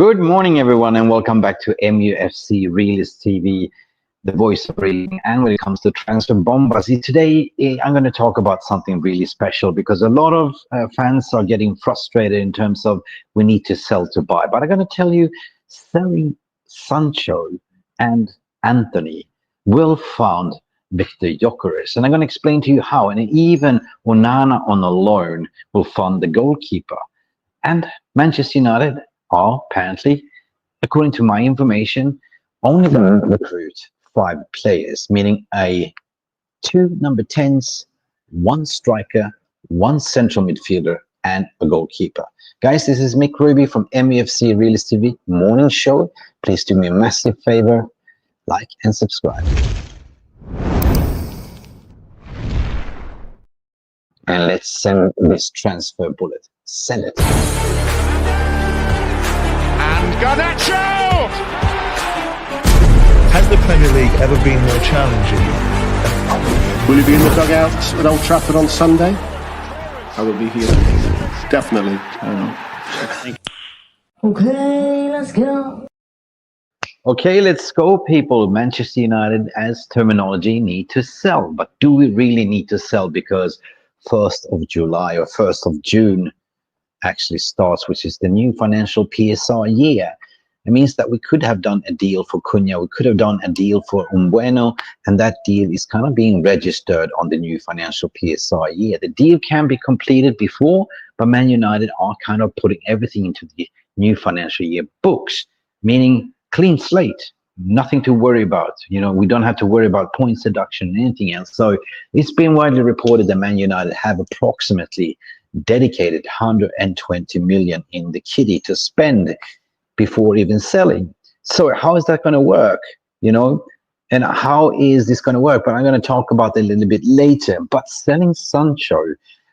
Good morning, everyone, and welcome back to MUFC Realist TV, the voice of reading. And when it comes to transfer bombasy, today I'm going to talk about something really special because a lot of fans are getting frustrated in terms of we need to sell to buy. But I'm going to tell you, selling Sancho and Antony will fund Viktor Gyökeres. And I'm going to explain to you how. And even Onana on a loan will fund the goalkeeper. And Manchester United are apparently, according to my information, only going to recruit 5 players, meaning two number 10s, 1 striker, 1 central midfielder, and a goalkeeper. Guys, this is Mick Ruby from MUFC Realist TV morning show. Please do me a massive favor, like and subscribe. And let's send this transfer bullet. Send it. Garnacho! Has the Premier League ever been more challenging? Will you be in the dugout at Old Trafford on Sunday? I will be here. Definitely. Okay, let's go. Okay, let's go, people. Manchester United, as terminology, need to sell. But do we really need to sell? Because 1st of July or 1st of June actually starts, which is the new financial PSR year. It means that we could have done a deal for Cunha, we could have done a deal for Umbueno, and that deal is kind of being registered on the new financial PSR year. The deal can be completed before, but Man United are kind of putting everything into the new financial year books, meaning clean slate, nothing to worry about. You know, we don't have to worry about points deduction and anything else. So it's been widely reported that Man United have approximately dedicated 120 million in the kitty to spend before even selling. So how is that going to work, you know, and how is this going to work? But I'm going to talk about it a little bit later. But selling Sancho,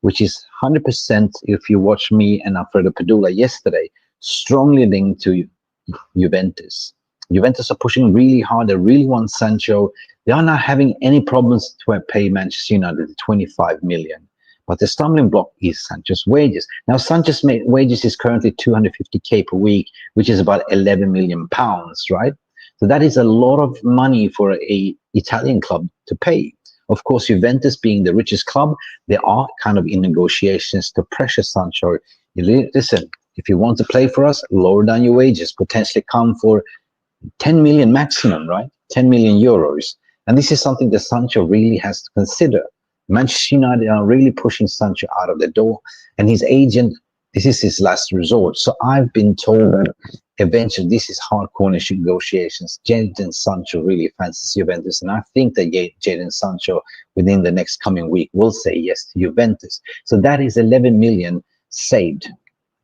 which is 100%, if you watch me and Alfredo Padula yesterday, strongly linked to Juventus. Juventus are pushing really hard. They really want Sancho. They are not having any problems to pay Manchester United 25 million. But the stumbling block is Sancho's wages. Now, Sancho's wages is currently 250k per week, which is about 11 million pounds, right? So that is a lot of money for a Italian club to pay. Of course, Juventus being the richest club, they are kind of in negotiations to pressure Sancho. Listen, if you want to play for us, lower down your wages, potentially come for 10 million maximum, right? 10 million euros. And this is something that Sancho really has to consider. Manchester United are really pushing Sancho out of the door, and his agent, this is his last resort. So I've been told that eventually this is hardcore negotiations. Jadon Sancho really fancies Juventus, and I think that Jadon Sancho within the next coming week will say yes to Juventus. So that is 11 million saved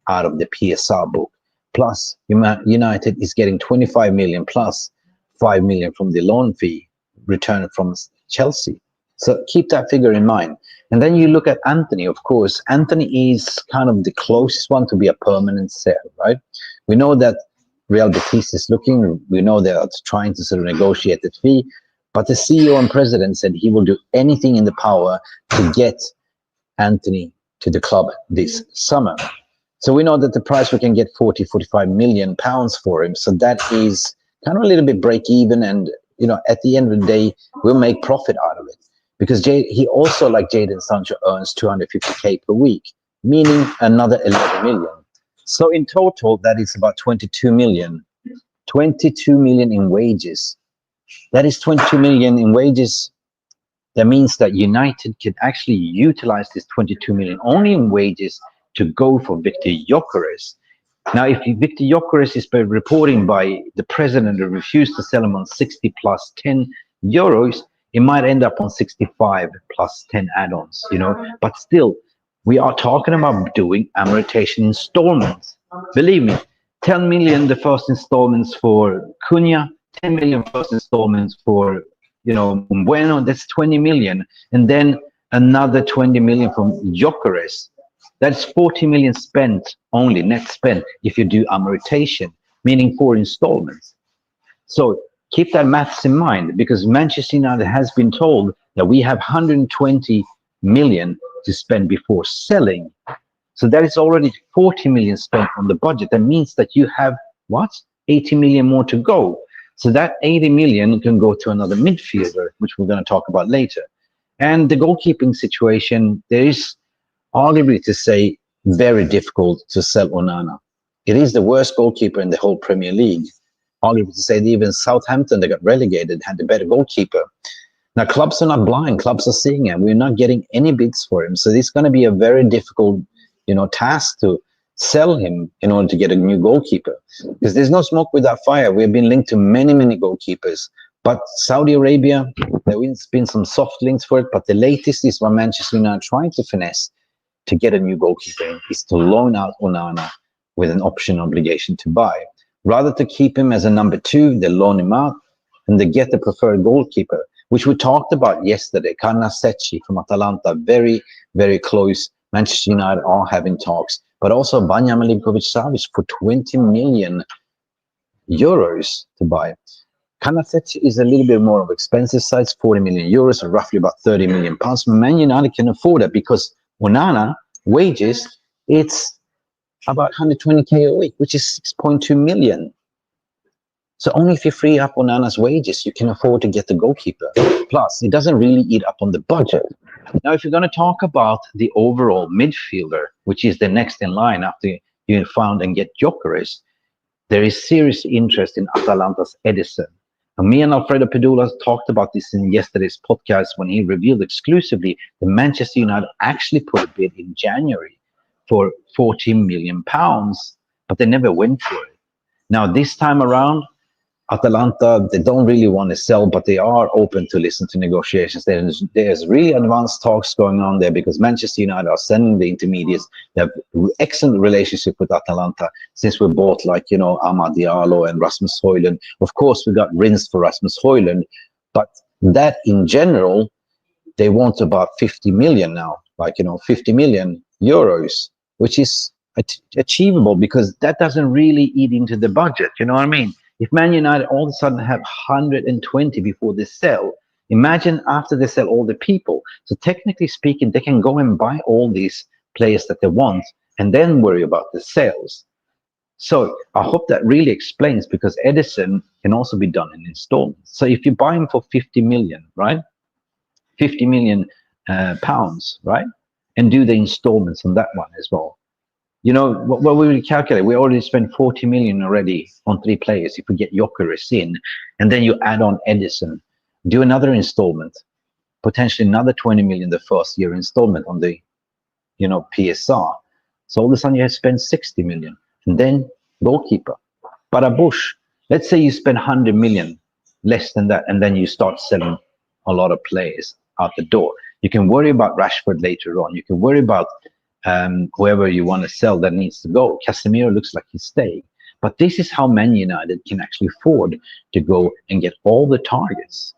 out of the PSR book. Plus, United is getting 25 million plus 5 million from the loan fee returned from Chelsea. So keep that figure in mind. And then you look at Antony, of course. Antony is kind of the closest one to be a permanent sale, right? We know that Real Betis is looking. We know they are trying to sort of negotiate the fee. But the CEO and president said he will do anything in the power to get Antony to the club this summer. So we know that the price we can get 45 million pounds for him. So that is kind of a little bit break even. And, you know, at the end of the day, we'll make profit out of it. Because he also, like Jadon Sancho, earns 250k per week, meaning another 11 million. So in total, that is about 22 million. 22 million in wages. That is 22 million in wages. That means that United can actually utilize this 22 million only in wages to go for Viktor Gyökeres. Now, if Viktor Gyökeres is reporting by the president who refused to sell him on 60 plus 10 euros, it might end up on 65 plus 10 add-ons, you know, but still, we are talking about doing amortization installments. Believe me, 10 million the first installments for Cunha, 10 million first installments for, you know, Umbueno, that's 20 million. And then another 20 million from Gyökeres. That's 40 million spent only, net spent, if you do amortization, meaning 4 installments. So keep that maths in mind, because Manchester United has been told that we have 120 million to spend before selling. So that is already 40 million spent on the budget. That means that you have what? 80 million more to go. So that 80 million can go to another midfielder, which we're going to talk about later. And the goalkeeping situation, there is arguably to say very difficult to sell Onana. It is the worst goalkeeper in the whole Premier League. Arguably to say that even Southampton, they got relegated, had the better goalkeeper. Now, clubs are not blind. Clubs are seeing him. We're not getting any bids for him. So it's going to be a very difficult, task to sell him in order to get a new goalkeeper. Because there's no smoke without fire. We've been linked to many, many goalkeepers. But Saudi Arabia, there's been some soft links for it. But the latest is what Manchester United are trying to finesse to get a new goalkeeper is to loan out Onana with an option obligation to buy. Rather to keep him as a number 2, they loan him out and they get the preferred goalkeeper, which we talked about yesterday. Carnesecchi from Atalanta, very, very close. Manchester United are having talks. But also Vanja Milinković-Savić for 20 million euros to buy. Carnesecchi is a little bit more of expensive size, 40 million euros, or roughly about 30 million pounds. Man United can afford it because Onana wages, it's about 120k a week, which is 6.2 million. So only if you free up Onana's wages, you can afford to get the goalkeeper. Plus, it doesn't really eat up on the budget. Now, if you're going to talk about the overall midfielder, which is the next in line after you found and get Gyökeres, there is serious interest in Atalanta's Ederson. And me and Alfredo Pedula talked about this in yesterday's podcast when he revealed exclusively that Manchester United actually put a bid in January for 14 million pounds, but they never went for it. Now, this time around, Atalanta, they don't really want to sell, but they are open to listen to negotiations. There's really advanced talks going on there because Manchester United are sending the intermediates. They have excellent relationship with Atalanta since we bought Amad Diallo and Rasmus Højlund. Of course, we got rinsed for Rasmus Højlund, but that in general, they want about 50 million now, 50 million euros, which is achievable because that doesn't really eat into the budget. You know what I mean? If Man United all of a sudden have 120 before they sell, imagine after they sell all the people. So technically speaking, they can go and buy all these players that they want and then worry about the sales. So I hope that really explains because Ederson can also be done in installments. So if you buy him for 50 million, right? 50 million pounds, right? And do the installments on that one as well. What we will calculate, we already spent 40 million already on 3 players. If we get Gyökeres in, and then you add on Ederson, do another installment, potentially another 20 million the first year installment on the, PSR. So all of a sudden you have spent 60 million, and then goalkeeper. Barabush, let's say you spend 100 million, less than that, and then you start selling a lot of players out the door. You can worry about Rashford later on. You can worry about whoever you want to sell that needs to go. Casemiro looks like he's staying. But this is how Man United can actually afford to go and get all the targets.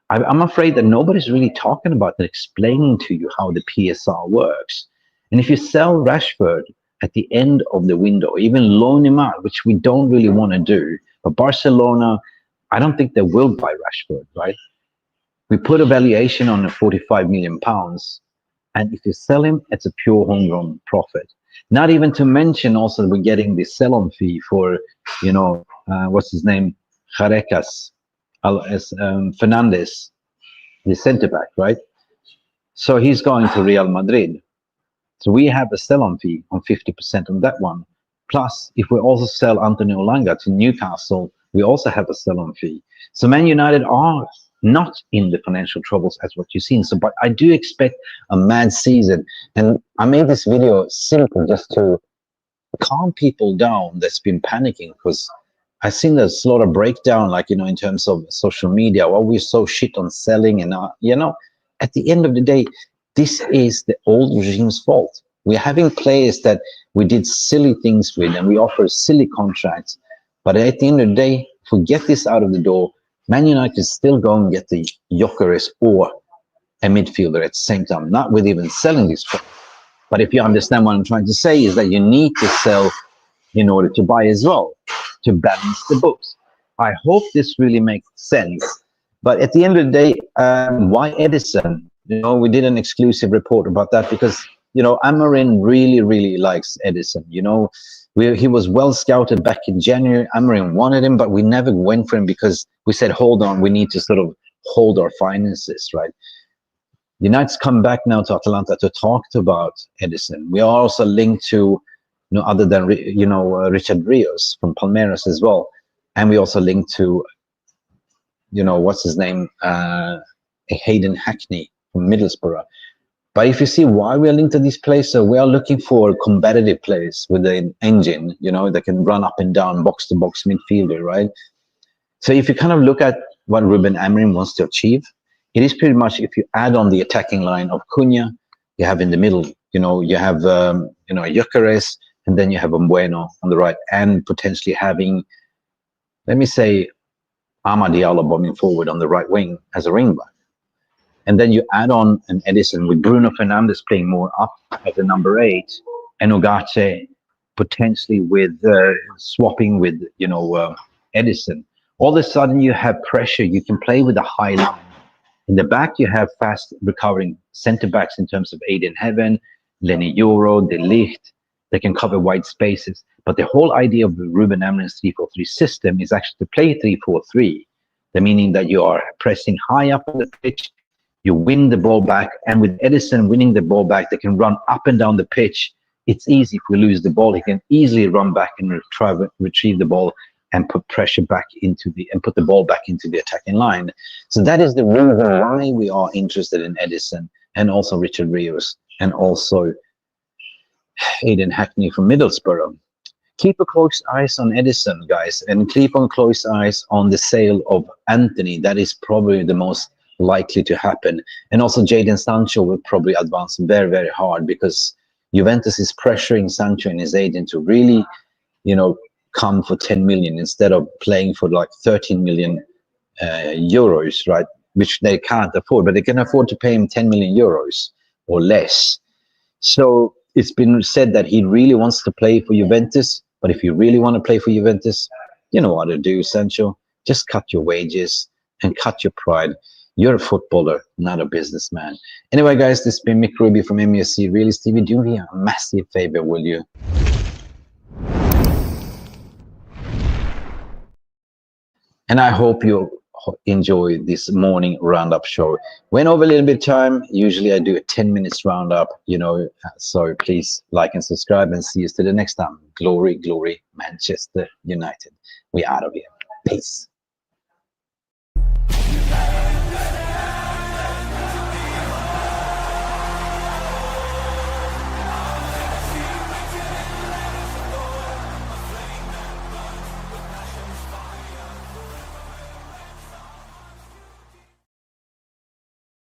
I'm afraid that nobody's really talking about and explaining to you how the PSR works. And if you sell Rashford at the end of the window, even loan him out, which we don't really want to do, but Barcelona, I don't think they will buy Rashford, right? We put a valuation on the 45 million pounds. And if you sell him, it's a pure homegrown profit. Not even to mention also we're getting the sell-on fee for, what's his name? Gyökeres, Fernandes, the centre-back, right? So he's going to Real Madrid. So we have a sell-on fee on 50% on that one. Plus, if we also sell Anthony Olanga to Newcastle, we also have a sell-on fee. So Man United are not in the financial troubles as what you've seen. So, but I do expect a mad season. And I made this video simple just to calm people down that's been panicking because I've seen there's a lot of breakdown, in terms of social media. Well, we're so shit on selling and, at the end of the day, this is the old regime's fault. We're having players that we did silly things with and we offer silly contracts. But at the end of the day, if we get this out of the door, Man United can still go and get the Gyökeres or a midfielder at the same time, not with even selling these players. But if you understand what I'm trying to say is that you need to sell in order to buy as well, to balance the books. I hope this really makes sense. But at the end of the day, why Ederson? We did an exclusive report about that because, Amorim really, really likes Ederson. He was well scouted back in January. Amorim wanted him, but we never went for him because we said, hold on, we need to sort of hold our finances, right? United's come back now to Atalanta to talk about Ederson. We are also linked to, other than, Richard Rios from Palmeiras as well. And we also linked to, what's his name? Hayden Hackney from Middlesbrough. But if you see why we are linked to these players, so we are looking for competitive players with an engine, that can run up and down, box-to-box midfielder, right? So if you kind of look at what Ruben Amorim wants to achieve, it is pretty much if you add on the attacking line of Cunha, you have in the middle, you have, Gyökeres, and then you have Bueno on the right, and potentially having, let me say, Amad Diallo bombing forward on the right wing as a ring back. And then you add on an Ederson with Bruno Fernandes playing more up as a number 8, and Ugarte potentially with swapping with, Ederson. All of a sudden you have pressure. You can play with a high line. In the back, you have fast recovering centre-backs in terms of Aiden Heaven, Lenny Euro, De Ligt. They can cover wide spaces. But the whole idea of the Ruben Amorim's 3-4-3 system is actually to play 3-4-3. The meaning that you are pressing high up on the pitch, you win the ball back, and with Ederson winning the ball back, they can run up and down the pitch. It's easy if we lose the ball. He can easily run back and retrieve the ball and put pressure back put the ball back into the attacking line. So that is the reason why we are interested in Ederson, and also Richard Rios, and also Hayden Hackney from Middlesbrough. Keep a close eyes on Ederson, guys, and keep on close eyes on the sale of Antony. That is probably the most likely to happen. And also Jadon Sancho will probably advance very, very hard, because Juventus is pressuring Sancho and his agent to really, come for 10 million instead of playing for like 13 million euros, right? Which they can't afford, but they can afford to pay him 10 million euros or less. So it's been said that he really wants to play for Juventus. But if you really want to play for Juventus, you know what to do, Sancho. Just cut your wages and cut your pride. You're a footballer, not a businessman. Anyway, guys, this has been Mick Ruby from MUSC Realist TV. Do me a massive favor, will you? And I hope you enjoy this morning roundup show. Went over a little bit of time. Usually I do a 10 minutes roundup, so please like and subscribe, and see you till the next time. Glory, glory, Manchester United. We out of here. Peace.